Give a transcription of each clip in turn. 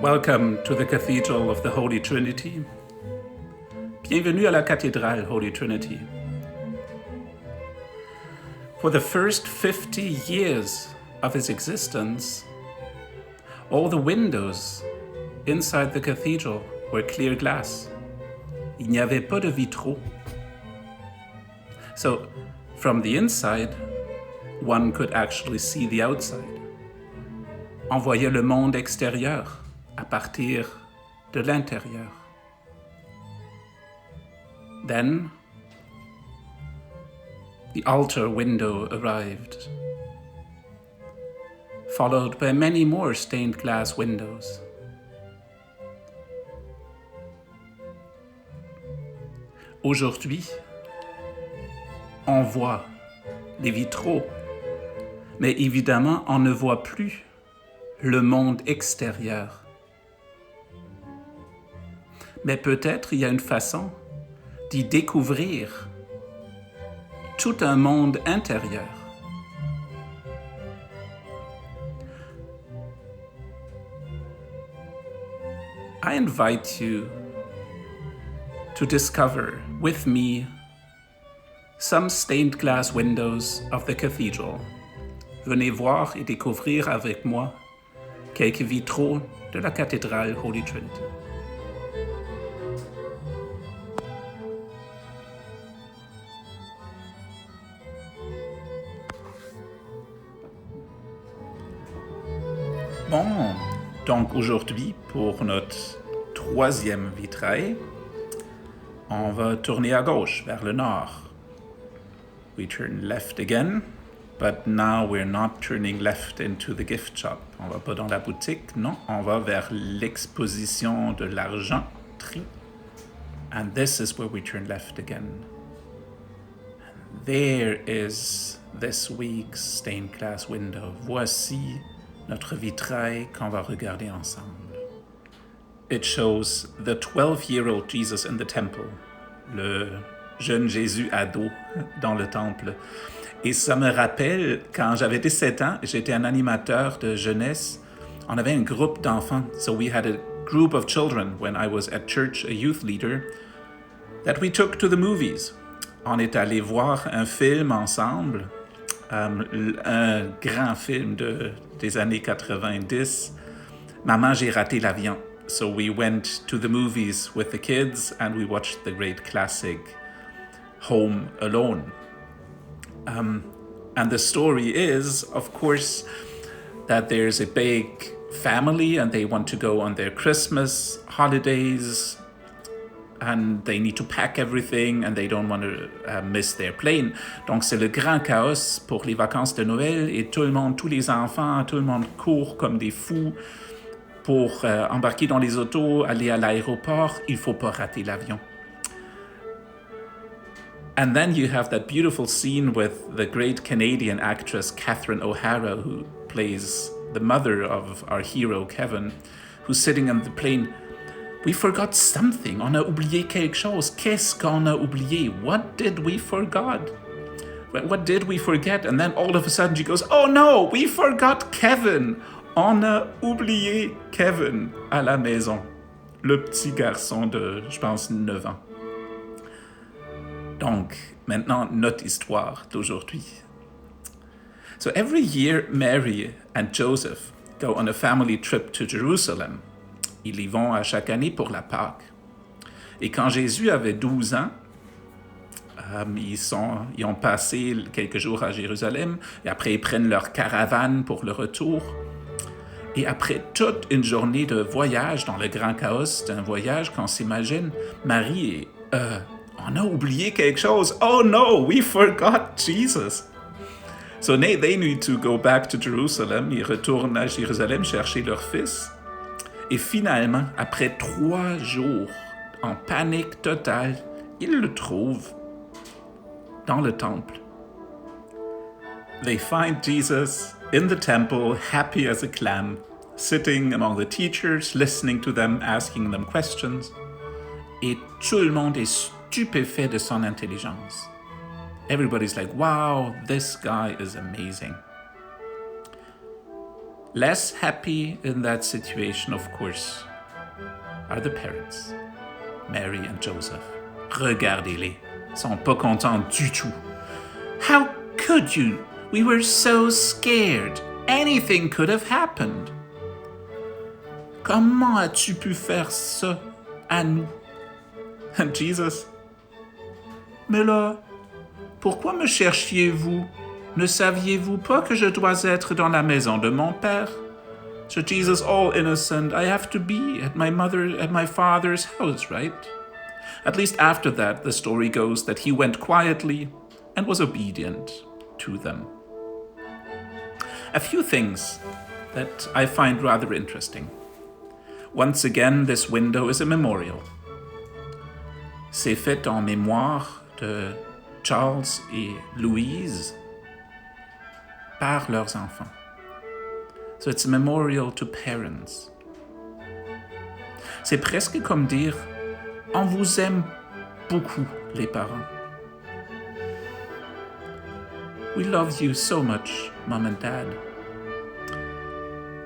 Welcome to the Cathedral of the Holy Trinity. Bienvenue à la cathédrale Holy Trinity. For the first 50 years of its existence, all the windows inside the cathedral were clear glass. Il n'y avait pas de vitraux. So, from the inside, one could actually see the outside. On voyait le monde extérieur à partir de l'intérieur. Then, the altar window arrived, followed by many more stained glass windows. Aujourd'hui, on voit les vitraux, mais évidemment, on ne voit plus le monde extérieur. Mais peut-être il y a une façon d'y découvrir tout un monde intérieur. I invite you to discover with me some stained glass windows of the cathedral. Venez voir et découvrir avec moi quelques vitraux de la cathédrale Holy Trinity. Bon, donc aujourd'hui, pour notre troisième vitrail, on va tourner à gauche, vers le nord. We turn left again, but now we're not turning left into the gift shop. On va pas dans la boutique, non, on va vers l'exposition de l'argenterie. And this is where we turn left again. And there is this week's stained glass window. Voici notre vitrail qu'on va regarder ensemble. It shows the 12-year-old Jesus in the temple, le jeune Jésus ado dans le temple. Et ça me rappelle, quand j'avais 17 ans, j'étais un animateur de jeunesse. On avait un groupe d'enfants. So we had a group of children when I was at church, a youth leader, that we took to the movies. On est allé voir un film ensemble, un grand film des années 90. Maman, j'ai raté l'avion. So we went to the movies with the kids and we watched the great classic Home Alone. And the story is, of course, that there's a big family and they want to go on their Christmas holidays and they need to pack everything and they don't want to miss their plane. Donc c'est le grand chaos pour les vacances de Noël et tout le monde, tous les enfants, tout le monde court comme des fous pour embarquer dans les autos, aller à l'aéroport. Il faut pas rater l'avion. And then you have that beautiful scene with the great Canadian actress Catherine O'Hara, who plays the mother of our hero Kevin, who's sitting on the plane. We forgot something. On a oublié quelque chose. Qu'est-ce qu'on a oublié? What did we forget? What did we forget? And then all of a sudden she goes, oh no, we forgot Kevin. On a oublié Kevin à la maison. Le petit garçon de, je pense, 9 ans. Donc, maintenant, notre histoire d'aujourd'hui. So every year, Mary and Joseph go on a family trip to Jerusalem. Ils y vont à chaque année pour la Pâque. Et quand Jésus avait 12 ans, ils ont passé quelques jours à Jérusalem, et après ils prennent leur caravane pour le retour. Et après toute une journée de voyage dans le grand chaos d'un voyage, qu'on s'imagine, Marie est... on a oublié quelque chose. Oh no, we forgot Jesus. So they need to go back to Jerusalem. Ils retournent à Jérusalem chercher leur fils. Et finalement, après 3 jours, en panique totale, ils le trouvent dans le temple. They find Jesus in the temple, happy as a clam, sitting among the teachers, listening to them, asking them questions. Et tout le monde est stupéfait de son intelligence. Everybody's like, wow, this guy is amazing. Less happy in that situation, of course, are the parents, Mary and Joseph. Regardez-les, sont pas contents du tout. How could you? We were so scared. Anything could have happened. Comment as-tu pu faire ça à nous? And Jesus, mais là, pourquoi me cherchiez-vous? Ne saviez-vous pas que je dois être dans la maison de mon père? So Jesus, all innocent, I have to be at my father's house, right? At least after that, the story goes that he went quietly and was obedient to them. A few things that I find rather interesting. Once again, this window is a memorial. C'est fait en mémoire de Charles et Louise par leurs enfants. So it's a memorial to parents. C'est presque comme dire, on vous aime beaucoup, les parents. We love you so much, Mom and Dad.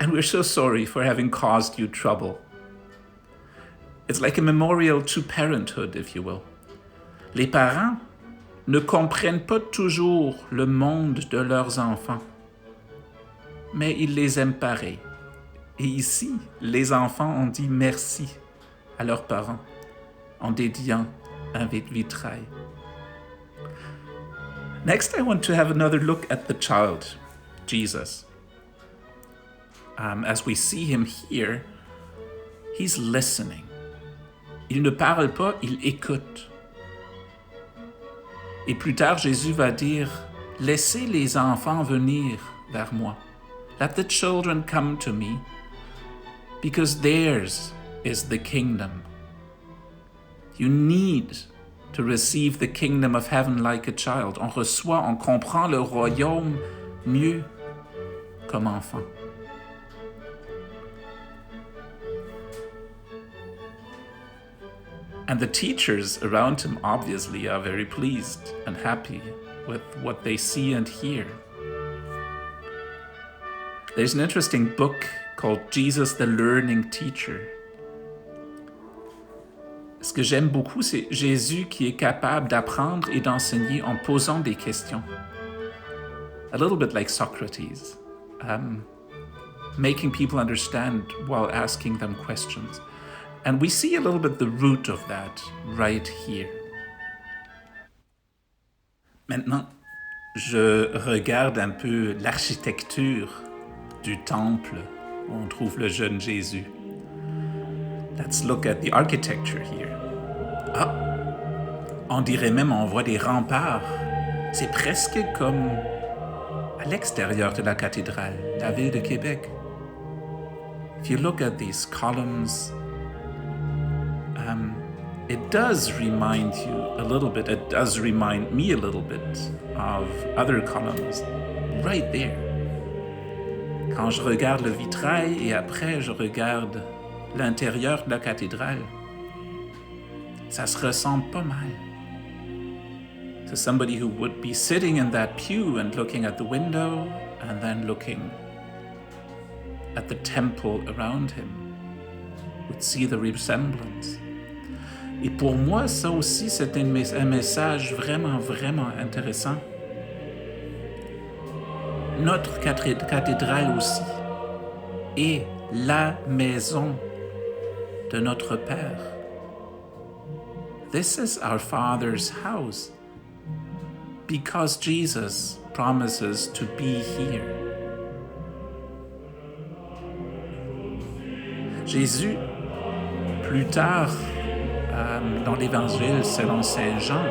And we're so sorry for having caused you trouble. It's like a memorial to parenthood, if you will. Les parents ne comprennent pas toujours le monde de leurs enfants, mais ils les aiment pareil. Et ici, les enfants ont dit merci à leurs parents en dédiant un vitrail. Next, I want to have another look at the child, Jesus. As we see him here, he's listening. Il ne parle pas, il écoute. Et plus tard, Jésus va dire, laissez les enfants venir vers moi. Let the children come to me, because theirs is the kingdom. You need to receive the kingdom of heaven like a child. On reçoit, on comprend le royaume mieux comme enfant. And the teachers around him obviously are very pleased and happy with what they see and hear. There's an interesting book called Jesus the Learning Teacher. Ce que j'aime beaucoup, c'est Jésus qui est capable d'apprendre et d'enseigner en posant des questions. A little bit like Socrates, making people understand while asking them questions. And we see a little bit the root of that right here. Maintenant, je regarde un peu l'architecture du temple où on trouve le jeune Jésus. Let's look at the architecture here. Ah, on dirait même on voit des remparts. C'est presque comme à l'extérieur de la cathédrale, la ville de Québec. If you look at these columns, it does remind you a little bit, it does remind me a little bit of other columns right there. Quand je regarde le vitrail et après je regarde l'intérieur de la cathédrale, ça se ressemble pas mal. To somebody who would be sitting in that pew and looking at the window and then looking at the temple around him would see the resemblance. Et pour moi, ça aussi, c'est un message vraiment, vraiment intéressant. Notre cathédrale aussi est la maison de notre Père. This is our Father's house because Jesus promises to be here. Jésus, plus tard, dans l'Évangile selon Saint Jean,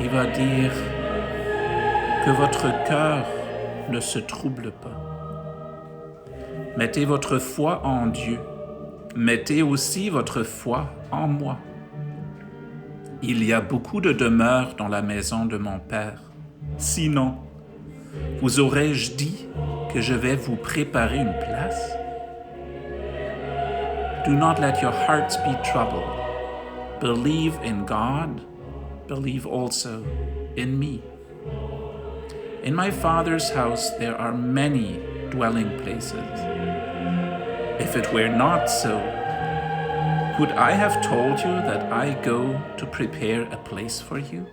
il va dire que votre cœur ne se trouble pas. Mettez votre foi en Dieu. Mettez aussi votre foi en moi. Il y a beaucoup de demeures dans la maison de mon Père. Sinon, vous aurais-je dit que je vais vous préparer une place? Do not let your hearts be troubled. Believe in God, believe also in me. In my Father's house there are many dwelling places. If it were not so, would I have told you that I go to prepare a place for you?